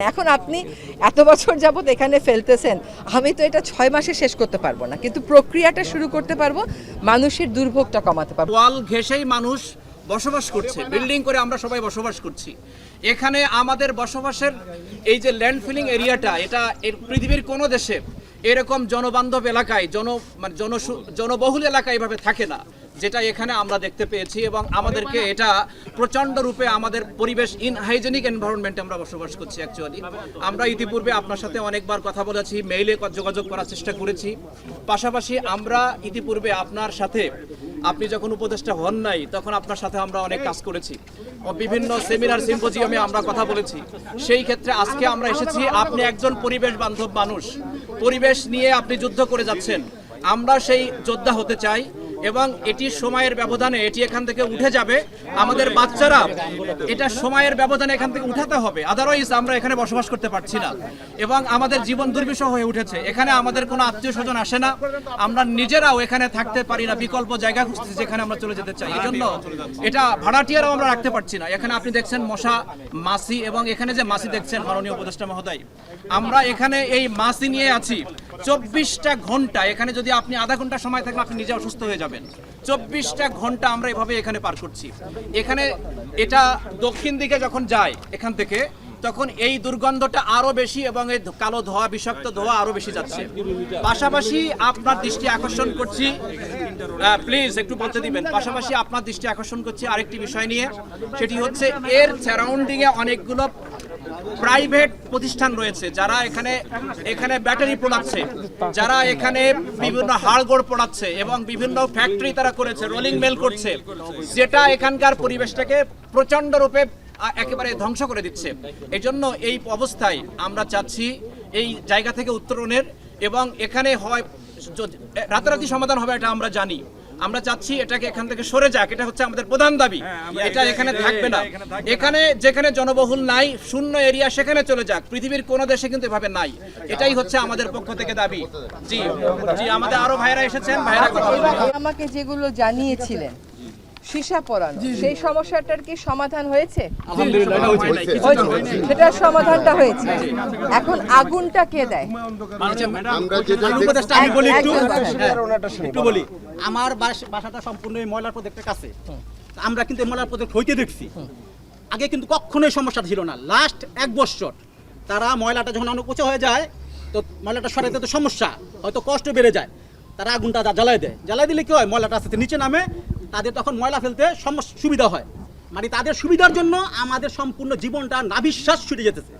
এখন আপনি এত বছর যাবত এখানে ফেলতেছেন, আমি তো এটা 6 মাসে শেষ করতে পারবো না, কিন্তু প্রক্রিয়াটা শুরু করতে পারবো, মানুষের দুর্ভোগটা কমাতে পারবো। ওয়াল ঘেঁষেই মানুষ বসবাস করছে, বিল্ডিং করে আমরা সবাই বসবাস করছি। এখানে আমাদের বসবাসের এই যে ল্যান্ড ফিলিং এরিয়াটা, এটা পৃথিবীর কোনো দেশে এরকম জনবান্ধব এলাকায় জনবহুল এলাকায় এভাবে থাকে না, যেটা এখানে আমরা দেখতে পেয়েছি। এবং আমাদেরকে এটা প্রচণ্ড রূপে আমাদের পরিবেশ ইনহাইজেনিক এনভায়রনমেন্টে আমরা বসবাস করছি। অ্যাকচুয়ালি আমরা ইতিপূর্বে আপনার সাথে অনেকবার কথা বলেছি, মেইলে যোগাযোগ করার চেষ্টা করেছি। পাশাপাশি আমরা ইতিপূর্বে আপনার সাথে, আপনি যখন উপদেষ্টা হন নাই তখন আপনার সাথে আমরা অনেক কাজ করেছি, বিভিন্ন সেমিনার সিম্পোজিয়ামে আমরা কথা বলেছি। সেই ক্ষেত্রে আজকে আমরা এসেছি, আপনি একজন পরিবেশ বান্ধব মানুষ, পরিবেশ নিয়ে আপনি যুদ্ধ করে যাচ্ছেন, আমরা সেই যোদ্ধা হতে চাই। এবং এটি সময়ের ব্যবধানে এটি এখান থেকে উঠে যাবে, আমাদের বাচ্চারা এটা সময়ের ব্যবধানে এখান থেকে উঠাতে হবে, আদারওয়াইজ আমরা এখানে বসবাস করতে পারছি না। এবং আমাদের জীবন দুর্বিষহ হয়ে উঠেছে, এখানে আমাদের কোনো আত্মীয় স্বজন আসে না, আমরা নিজেরাও এখানে থাকতে পারি না, বিকল্প জায়গা খুঁজতেছি যেখানে আমরা চলে যেতে চাই। এই জন্য এটা ভাড়াটিয়ারাও আমরা রাখতে পারছি না। এখানে আপনি দেখছেন মশা, মাছি, এবং এখানে যে মাছি দেখছেন মাননীয় উপদেষ্টা মহোদয়, আমরা এখানে এই মাছি নিয়ে আছি 24টা ঘন্টা। এখানে যদি আপনি আধা ঘন্টা সময় থাকলে আপনি নিজে অসুস্থ হয়ে যাবেন। 24টা ঘন্টা আমরা এভাবে এখানে পার করছি। এখানে এটা দক্ষিণ দিকে যখন যায় এখান থেকে, তখন এই দুর্গন্ধটা আরো বেশি এবং এই কালো ধোয়া, বিষাক্ত ধোয়া আরো বেশি যাচ্ছে। পাশাপাশি আপনার দৃষ্টি আকর্ষণ করছি, প্লিজ একটু বলতে দিবেন, পাশাপাশি আপনার দৃষ্টি আকর্ষণ করছি আরেকটি বিষয় নিয়ে, সেটি হচ্ছে এর সারাউন্ডিং এ অনেকগুলো প্রাইভেট প্রতিষ্ঠান রয়েছে, যারা এখানে ব্যাটারি পোড়াচ্ছে, যারা এখানে বিভিন্ন হাড়গোড় পোড়াচ্ছে এবং বিভিন্ন ফ্যাক্টরি তারা করেছে, রোলিং মেল করছে, যেটা এখানকার পরিবেশটাকে প্রচন্ড রূপে একেবারে ধ্বংস করে দিচ্ছে। এই জন্য এই অবস্থায় আমরা চাচ্ছি এই জায়গা থেকে উত্তরণের, এবং এখানে হয় রাতারাতি সমাধান হবে এটা আমরা জানি। আমরা চাচ্ছি এটাকে এখান থেকে সরে যাক, এটা হচ্ছে আমাদের প্রধান দাবি। এটা এখানে থাকবে না, এখানে যেখানে জনবহুল নাই, শূন্য এরিয়া, সেখানে চলে যাক। পৃথিবীর কোন দেশে কিন্তু এভাবে নাই, এটাই হচ্ছে আমাদের পক্ষ থেকে দাবি। জি জি, আমাদের আরো ভাইরা এসেছেন, ভাইরা কথা বলবেন। আমাকে যেগুলো জানিয়েছিলেন সীসা পরানো, সেই সমস্যাটার কি সমাধান হয়েছে? সেটার সমাধানটা হয়েছে। এখন আগুনটা কে দেয়? একটু বলি, আমার বাসাটা সম্পূর্ণ ময়লার প্রজেক্টের কাছে। আমরা কিন্তু ময়লার প্রজেক্ট হইতে দেখছি, আগে কিন্তু কখনোই সমস্যাটা ছিল না। লাস্ট 1 বছর তারা ময়লাটা যখন অনেক উঁচু হয়ে যায়, তো ময়লাটা সরাইতে তো সমস্যা, হয়তো কষ্ট বেড়ে যায়, তারা আগুনটা জ্বালাই দেয়। জ্বালাই দিলে কি হয়, ময়লাটা আস্তে নিচে নামে, তাদের তখন ময়লা ফেলতে সুবিধা হয়। মানে তাদের সুবিধার জন্য আমাদের সম্পূর্ণ জীবনটা নাভিশ্বাস ছুটে যেতেছে।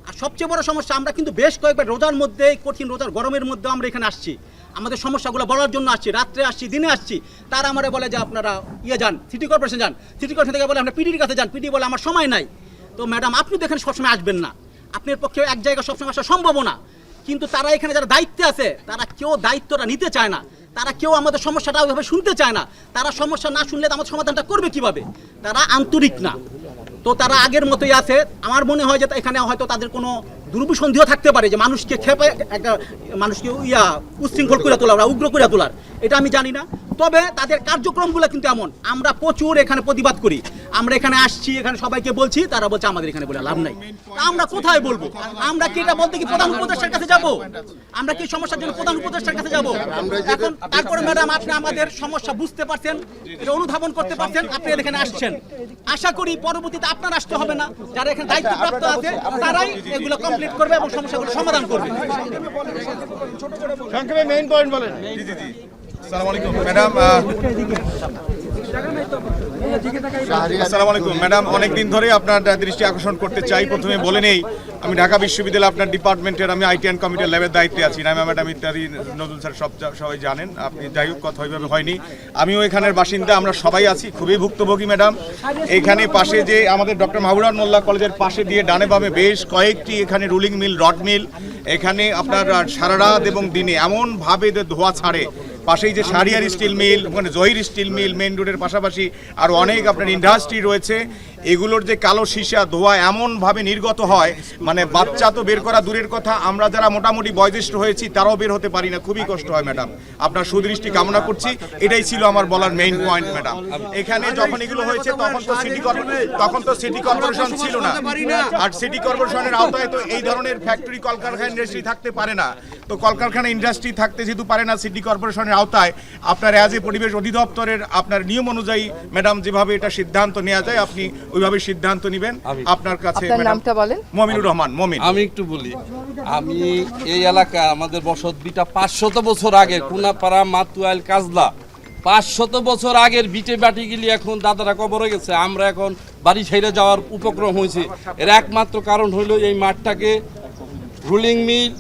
আর সবচেয়ে বড় সমস্যা, আমরা কিন্তু বেশ কয়েকবার রোজার মধ্যে, কঠিন রোজার গরমের মধ্যে আমরা এখানে আসছি, আমাদের সমস্যাগুলো বলার জন্য আসছি, রাত্রে আসছি, দিনে আসছি। তারা আমারে বলে যে আপনারা যান, সিটি কর্পোরেশন যান, সিটি কর্পোরেশন থেকে বলে আমরা পিডির কাছে যান, পিডি বলে আমার সময় নাই। তো ম্যাডাম, আপনি তো এখানে সবসময় আসবেন না, আপনার পক্ষে এক জায়গায় সবসময় আসা সম্ভব না। কিন্তু তারা এখানে যারা দায়িত্বে আছে, তারা কেউ দায়িত্বটা নিতে চায় না, তারা কেউ আমাদের সমস্যাটা ওইভাবে শুনতে চায় না। তারা সমস্যা না শুনলে আমাদের সমাধানটা করবে কিভাবে? তারা আন্তরিক না, তো তারা আগের মতোই আছে। আমার মনে হয় যে এখানে হয়তো তাদের কোনো দুর্বিসন্ধিও থাকতে পারে, যে মানুষকে খেপে একটা মানুষকে উচ্ছৃঙ্খল করে তোলা, উগ্র করে তোলার, এটা আমি জানি না। তবে তাদের কার্যক্রমগুলো কিন্তু এমন, আমরা প্রচুর এখানে প্রতিবাদ করি, আমরা এখানে আসছি, এখানে সবাইকে বলছি, তারা বলছে আমাদের এখানে বলে লাভ নাই। আমরা কোথায় বলবো? আমরা কি এটা বলতে কি প্রধান উপদেষ্টার কাছে যাব? আমরা কি সমস্যার জন্য প্রধান উপদেষ্টার কাছে যাব? এখন তারপরে ম্যাডাম, আপনি আমাদের সমস্যা বুঝতে পারছেন, এটা অনুধাবন করতে পারছেন, আপনি এখানে আসছেন। আশা করি পরবর্তীতে আপনার আসতে হবে না, যারা এখানে দায়িত্বপ্রাপ্ত আছে তারাই এগুলো কমপ্লিট করবে এবং সমস্যাগুলো সমাধান করবে। সংক্ষেপে মেইন পয়েন্ট বলেন। জি জি জি, আসসালামু আলাইকুম ম্যাডাম। আসসালামু আলাইকুম ম্যাডাম, অনেকদিন ধরে আপনার দৃষ্টি আকর্ষণ করতে চাই। প্রথমে বলে নেই, আমি ঢাকা বিশ্ববিদ্যালয় আপনার ডিপার্টমেন্টের, আমি আইটি অ্যান্ড কম্পিউটার ল্যাবের দায়িত্বে আছি। নাইমা ম্যাডাম ইত্যাদি, নজরুল স্যার সবাই জানেন আপনি। যাই হোক, কথা ওইভাবে হয়নি। আমিও এখানের বাসিন্দা, আমরা সবাই আছি খুবই ভুক্তভোগী ম্যাডাম। এইখানে পাশে যে আমাদের ডক্টর মাহবুবুর মোল্লা কলেজের পাশে দিয়ে ডানে বামে বেশ কয়েকটি এখানে রুলিং মিল, রড মিল, এখানে আপনার সারা রাত এবং দিনে এমনভাবে ধোঁয়া ছাড়ে। পাশেই যে শাহরিয়ার স্টিল মিল, ওখানে জহির স্টিল মিল, মেইন রোডের পাশাপাশি আরও অনেক আপনার ইন্ডাস্ট্রি রয়েছে। এগুলোর যে কালো সীসা ধোঁয়া এমনভাবে নির্গত হয়, মানে বাচ্চা তো বের করা দূরের কথা, আমরা যারা মোটামুটি বয়োজ্যেষ্ঠ হয়েছি তারাও বের হতে পারি না, খুবই কষ্ট হয় ম্যাডাম। আপনার সুদৃষ্টি কামনা করছি, এটাই ছিল আমার বলার মেইন পয়েন্ট ম্যাডাম। এখানে যখন এগুলো হয়েছে তখন তো সিটি কর্পোরেশন ছিল না, আর সিটি কর্পোরেশনের আওতায় তো এই ধরনের ফ্যাক্টরি কলকারখানা ইন্ডাস্ট্রি থাকতে পারে না। তো কলকারখানা ইন্ডাস্ট্রি থাকতে যেহেতু পারে না সিটি কর্পোরেশনের আওতায়, আপনার অ্যাজ এ পরিবেশ অধিদপ্তরের আপনার নিয়ম অনুযায়ী ম্যাডাম যেভাবে এটা সিদ্ধান্ত নেওয়া যায় আপনি ওইভাবে সিদ্ধান্ত নেবেন। আপনার কাছে আপনার নামটা বলেন। মমিনুর রহমান। মমিন। আমি একটু বলি, আমি এই এলাকা আমাদের বসত বিটা 500 বছর আগে কুনাপাড়া মাতুয়াইল কাজলা 500 বছর আগের বিটে বাটিগুলি এখন দাদারা কবরে গেছে, আমরা এখন বাড়ি ছেড়ে যাওয়ার উপক্রম হয়েছে। এর একমাত্র কারণ হলো এই মাঠটাকে রুলিং মিল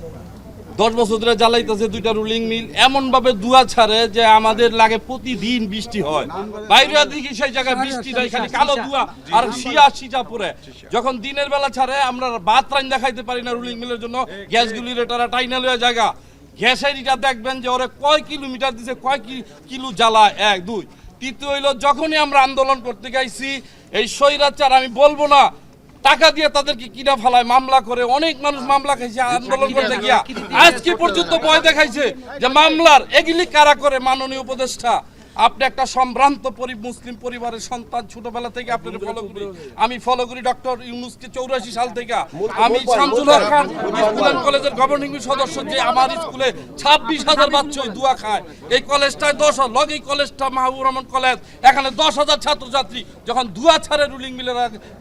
10 বছর ধরে জ্বালাইতেছে, 2টা রুলিং মিল এমনভাবে দুয়া ছাড়ে যে আমাদের লাগে প্রতিদিন বৃষ্টি হয়। বাইরে দিকে সেই জায়গায় বৃষ্টি নাই, খালি কালো দুয়া আর শিয়া পড়ে। যখন দিনের বেলা ছাড়ে আমরা ভাত রান দেখাইতে পারি না রুলিং মিলের জন্য, গ্যাসগুলি রেটারা টাইনা লয়ে জায়গা। গ্যাসের এটা দেখবেন যে ওরা কয় কিলোমিটার দিছে, কয় কিলো জ্বালা, 1 2। তৃতীয় হইলো যখনই আমরা আন্দোলন করতে গাইছি এই স্বৈরাচার, আমি বলবো না টাকা দিয়ে তাদেরকে কিনা ফেলায়, মামলা করে, অনেক মানুষ মামলা খাইছে আন্দোলন করতে গিয়া। আজকে পর্যন্ত ভয় দেখাইছে যে মামলার এগুলি কারা করে। মাননীয় উপদেষ্টা, আপনি একটা সম্ভ্রান্ত মুসলিম পরিবারের সন্তান, ছোটবেলা থেকে আপনার ফলো করি, আমি ফলো করি ডক্টর ইউনূসকে 84 সাল থেকে। আমি শামসুল হক খান স্কুল অ্যান্ড কলেজের গভর্নিং সদস্য, যে আমার স্কুলে 26,000 বাচ্চা দোয়া খায়। এই কলেজটায় 10 লগ, এই কলেজটা মাহবুবুর রহমান কলেজ, এখানে 10,000 ছাত্রছাত্রী যখন দুয়া ছাড়ে রুলিং মিলের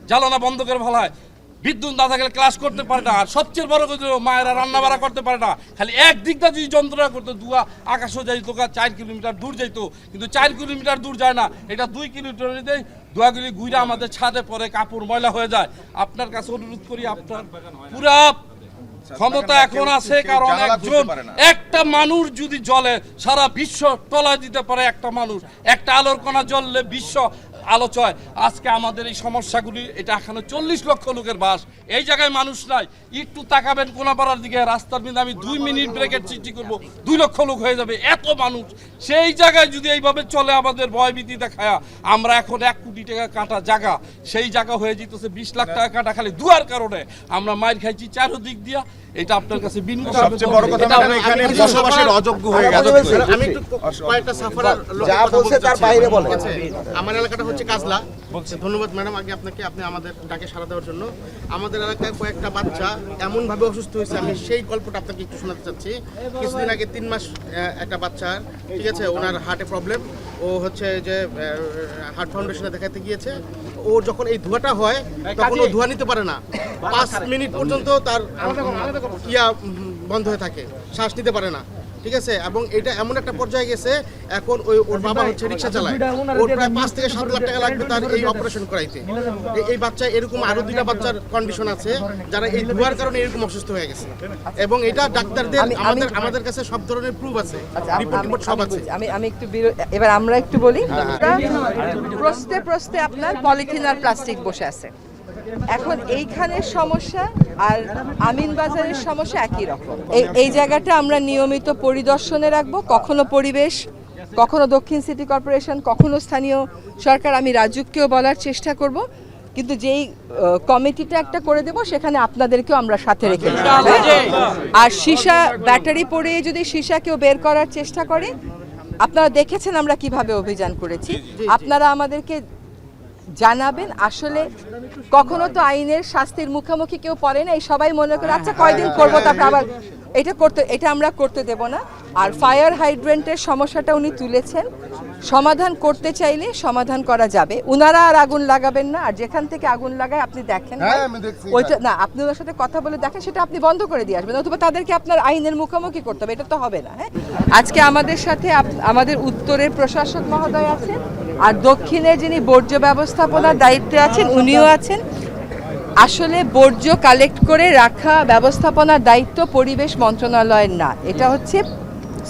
জ্বালানা বন্ধ করে ফেলায়, বিদ্যুৎ না থাকলে ক্লাস করতে পারে না। আর সবচেয়ে বড় কথা, মায়েরা রান্না বাড়া করতে পারে না, খালি একদিকটা যদি যন্ত্রণা করতো, দুয়া আকাশও যাইতো, 4 কিলোমিটার দূর যাইতো, কিন্তু 4 কিলোমিটার দূর যায় না, এটা 2 কিলোমিটার দেয়। দোয়াগুলি ঘুরে আমাদের ছাদে পরে, কাপড় ময়লা হয়ে যায়। আপনার কাছে অনুরোধ করি, আপনার পুরা ক্ষমতা এখন আছে, কারণ একটা মানুষ যদি জ্বলে সারা বিশ্ব তলায় দিতে পারে। একটা মানুষ, একটা আলোর কণা জ্বললে বিশ্ব আলোচয়। আজকে আমাদের এই সমস্যাগুলি, এটা এখানে 40 লক্ষ লোকের বাস, এই জায়গায় মানুষ নাই। একটু তাকাবেন কোনাপাড়ার দিকে, রাস্তার মধ্যে আমি 2 মিনিট ব্রেকের সৃষ্টি করবো, 2 লক্ষ লোক হয়ে যাবে, এত মানুষ। সেই জায়গায় যদি এইভাবে চলে আমাদের ভয়ভীতি দেখায়, আমরা এখন 1 কোটি টাকা কাটা জায়গা, সেই জায়গা হয়ে যেতেছে 20 লাখ টাকা কাটা, খালি দুয়ার কারণে আমরা মাইর খাইছি চারদিক দিয়া। এটা আপনার কাছে বিনীত। সবচেয়ে বড় কথা আমরা এখানে বসবাসের অযোগ্য হয়ে গেছে। আমি একটু কয়েকটা সাফারের যা বলছে তার বাইরে বলে। আমার এলাকাটা হচ্ছে কাজলা। ধন্যবাদ ম্যাডাম আগে আপনাকে, আপনি আমাদের ডাকে সাড়া দেওয়ার জন্য। আমাদের এলাকায় কয়েকটা বাচ্চা এমনভাবে অসুস্থ হয়েছে, আমি সেই গল্পটা আপনাকে একটু শোনাতে চাচ্ছি। কিছুদিন আগে 3 মাস একটা বাচ্চা, ঠিক আছে, ওনার হার্টে প্রবলেম, ও হচ্ছে যে হার্ট ফাউন্ডেশনে দেখাতে গিয়েছে। ও যখন এই ধোঁয়াটা হয় তখন ও ধোঁয়া নিতে পারে না, 5 মিনিট পর্যন্ত তার বন্ধ হয়ে থাকে, শ্বাস নিতে পারে না, ঠিক আছে। এবং এটা এমন একটা পর্যায়ে গেছে, এখন ওর বাবা হচ্ছে রিক্সা চালায়, ওর প্রায় 5 থেকে 7 লাখ টাকা লাগবে তার এই অপারেশন করাইতে। এই বাচ্চা এরকম আরো 2টা বাচ্চার কন্ডিশন আছে যারা এই ধোঁয়ার কারণে এরকম অসুস্থ হয়ে গেছে, এবং এটা ডাক্তারদের আমাদের কাছে সব ধরনের প্রুফ আছে, রিপোর্ট সব আছে। আমি একটু এবার আমরা একটু বলি, প্রস্তে আপনার পলিথিন আর প্লাস্টিক বসে আছে। এখন এইখানের সমস্যা আর আমিন বাজারের সমস্যা একই রকম। এই জায়গাটা আমরা নিয়মিত পরিদর্শনে রাখবো, কখনো পরিবেশ, কখনো দক্ষিণ সিটি কর্পোরেশন, কখনো স্থানীয় সরকার, আমি রাজুককেও বলার চেষ্টা করব। কিন্তু যেই কমিটিটা একটা করে দেব, সেখানে আপনাদেরকেও আমরা সাথে রেখে দেব। আর সীসা ব্যাটারি পড়ে যদি সীসা কেউ বের করার চেষ্টা করে, আপনারা দেখেছেন আমরা কিভাবে অভিযান করেছি, আপনারা আমাদেরকে জানাবেন। আসলে কখনো তো আইনের শাস্তির মুখোমুখি কেউ পড়ে না, এই সবাই মনে করে আচ্ছা কয়দিন করবো, তারপর আবার এটা আমরা করতে দেব না। আর ফায়ার হাইড্রেন্টের সমস্যাটা উনি তুলেছেন, সমাধান করতে চাইলে সমাধান করা যাবে। উনারা আর আগুন লাগাবেন না, আর যেখান থেকে আগুন লাগায় আপনি দেখেন, ওইটা না, আপনি ওনার সাথে কথা বলে দেখেন, সেটা আপনি বন্ধ করে দিয়ে আসবেন, অথবা তাদেরকে আপনার আইনের মুখোমুখি করতে হবে, এটা তো হবে না। হ্যাঁ, আজকে আমাদের সাথে আমাদের উত্তরের প্রশাসক মহোদয় আছেন, আর দক্ষিণের যিনি বর্জ্য ব্যবস্থাপনার দায়িত্বে আছেন উনিও আছেন। আসলে বর্জ্য কালেক্ট করে রাখা ব্যবস্থাপনার দায়িত্ব পরিবেশ মন্ত্রণালয়ের না, এটা হচ্ছে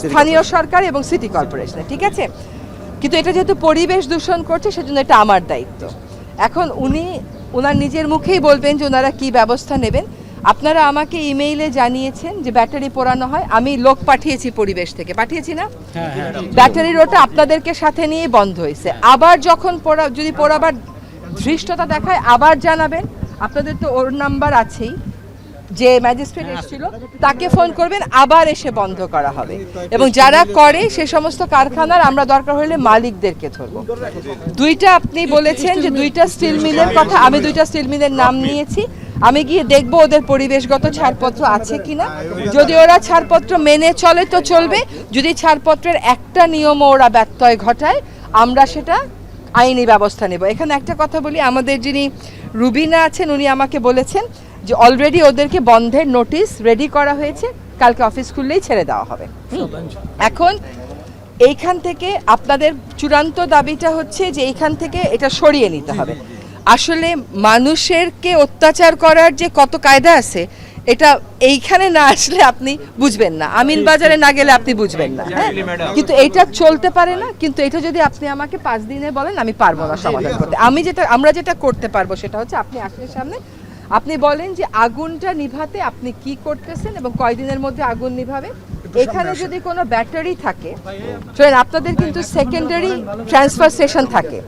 স্থানীয় সরকার এবং সিটি কর্পোরেশনের, ঠিক আছে। কিন্তু এটা যেহেতু পরিবেশ দূষণ করছে, সেজন্য এটা আমার দায়িত্ব। এখন ওনার নিজের মুখেই বলবেন যে ওনারা কি ব্যবস্থা নেবেন। আপনারা আমাকে ইমেইলে জানিয়েছেন যে ব্যাটারি পোড়ানো হয়, আমি লোক পাঠিয়েছি পরিবেশ থেকে, পাঠিয়েছি না? ব্যাটারির ওটা আপনাদেরকে সাথে নিয়ে বন্ধ হয়েছে। আবার যখন যদি পোড়াবার ধৃষ্টতা দেখায় আবার জানাবেন। আপনাদের তো ওর নাম্বার আছেই, যে ম্যাজিস্ট্রেট এসেছিল তাকে ফোন করবেন, আবার এসে বন্ধ করা হবে। এবং যারা করে সে সমস্ত কারখানার আমরা দরকার হলে মালিকদেরকে ধরবো। দুইটা আপনি বলেছেন যে দুইটা স্টিল মিলের কথা, আমি দুইটা স্টিল মিলের নাম নিয়েছি। আমি গিয়ে দেখবো ওদের পরিবেশগত ছাড়পত্র আছে কিনা। যদি ওরা ছাড়পত্র মেনে চলে তো চলবে, যদি ছাড়পত্রের একটা নিয়মও ওরা ব্যত্যয় ঘটায় আমরা সেটা আইনি ব্যবস্থা নেব। এখানে একটা কথা বলি, আমাদের যিনি রুবিনা আছেন উনি আমাকে বলেছেন যে অলরেডি ওদেরকে বন্ধের নোটিশ রেডি করা হয়েছে, কালকে অফিস খুললেই ছেড়ে দেওয়া হবে। এখন এইখান থেকে আপনাদের চূড়ান্ত দাবিটা হচ্ছে যে এইখান থেকে এটা সরিয়ে নিতে হবে। আসলে মানুষেরকে অত্যাচার করার যে কত কায়দা আছে এটা এইখানে না আসলে আপনি বুঝবেন না, আমিন বাজারে না গেলে আপনি বুঝবেন না। হ্যাঁ, কিন্তু এটা চলতে পারে না। কিন্তু এটা যদি আপনি আমাকে 5 দিনে বলেন আমি পারবো না সমাধান করতে। আমরা যেটা করতে পারবো সেটা হচ্ছে আপনি আসলে সামনে আপনি বলেন যে আগুনটা নিভাতে আপনি কি করতেছেন এবং কয়দিনের মধ্যে আগুন নিভাবে। এখানে যদি কোনো ব্যাটারি থাকে, শোনেন আপনাদের কিন্তু সেকেন্ডারি ট্রান্সফার স্টেশন থাকে,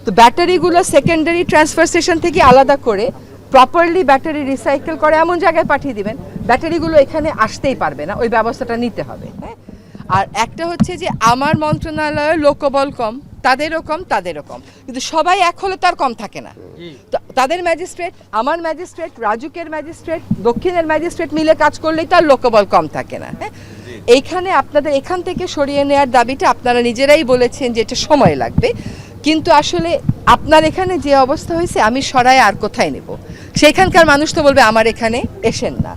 তো ব্যাটারিগুলো সেকেন্ডারি ট্রান্সফার স্টেশন থেকে আলাদা করে প্রপারলি ব্যাটারি রিসাইকেল করে এমন জায়গায় পাঠিয়ে দিবেন, ব্যাটারিগুলো এখানে আসতেই পারবে না, ওই ব্যবস্থাটা নিতে হবে। হ্যাঁ, আর একটা হচ্ছে যে আমার মন্ত্রণালয়ের লোকবল কম, তাদেরও কম, কিন্তু সবাই এক হলে তার কম থাকে না। তাদের ম্যাজিস্ট্রেট, আমার ম্যাজিস্ট্রেট, রাজুকের ম্যাজিস্ট্রেট, দক্ষিণের ম্যাজিস্ট্রেট মিলে কাজ করলেই তার লোকবল কম থাকে না। হ্যাঁ, এইখানে আপনাদের এখান থেকে সরিয়ে নেওয়ার দাবিটা আপনারা নিজেরাই বলেছেন যে এটা সময় লাগবে, কিন্তু আসলে আপনার এখানে যে অবস্থা হয়েছে আমি সরাই আর কোথায় নেব, সেখানকার মানুষ তো বলবে আমার এখানে এসেন না।